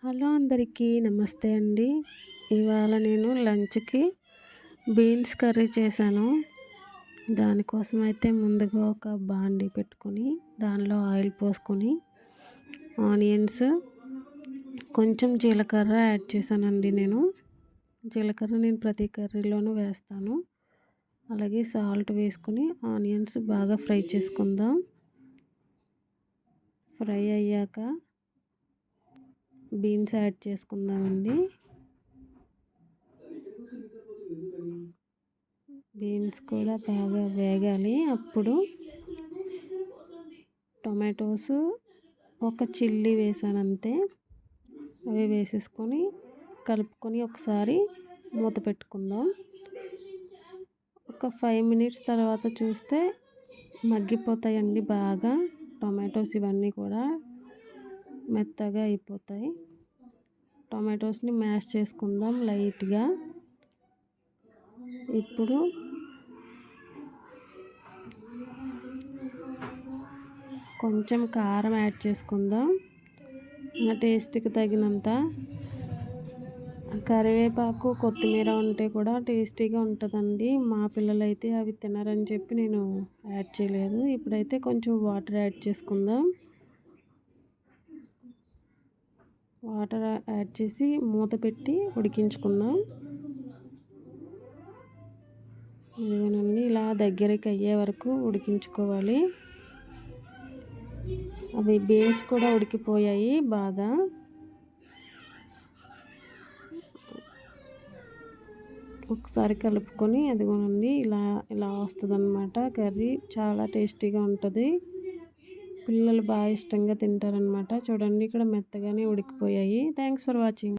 Hello అందరికీ నమస్తే అండి. ఇవాళ నేను లంచ్‌కి బీన్స్ కర్రీ చేశాను. దానికోసం అయితే ముందుగా ఒక బాండీ పెట్టుకొని దానిలో ఆయిల్ పోసుకొని ఆనియన్స్, కొంచెం జీలకర్ర యాడ్ చేశానండి నేను. జీలకర్ర నేను ప్రతి కర్రీలోనూ వేస్తాను. అలాగే సాల్ట్ వేసుకొని ఆనియన్స్ బాగా ఫ్రై చేసుకుందాం. ఫ్రై అయ్యాక బీన్స్ యాడ్ చేసుకుందామండి. బీన్స్ కూడా బాగా వేగాలి. అప్పుడు టొమాటోస్, ఒక చిల్లీ వేసాను అంతే. అవి వేసేసుకొని కలుపుకొని ఒకసారి మూత పెట్టుకుందాం. ఒక 5 మినిట్స్ తర్వాత చూస్తే మగ్గిపోతాయండి బాగా. టొమాటోస్ ఇవన్నీ కూడా మెత్తగా అయిపోతాయి. టొమాటోస్ని మ్యాష్ చేసుకుందాం లైట్గా. ఇప్పుడు కొంచెం కారం యాడ్ చేసుకుందాం, మన టేస్ట్కి తగినంత. కరివేపాకు, కొత్తిమీర ఉంటే కూడా టేస్టీగా ఉంటుందండి. మా పిల్లలైతే అవి తినరని చెప్పి నేను యాడ్ చేయలేదు. ఇప్పుడైతే కొంచెం వాటర్ యాడ్ చేసుకుందాం. వాటర్ యాడ్ చేసి మూత పెట్టి ఉడికించుకుందాం. ఇదిగోనండి, ఇలా దగ్గరికి అయ్యే వరకు ఉడికించుకోవాలి. అవి బీన్స్ కూడా ఉడికిపోయాయి బాగా. ఒకసారి కలుపుకొని అదిగోనండి ఇలా వస్తుందన్నమాట కర్రీ. చాలా టేస్టీగా ఉంటుంది. పిల్లలు బాగా ఇష్టంగా తింటారనమాట. చూడండి, ఇక్కడ మెత్తగానే ఉడికిపోయాయి. Thanks for watching.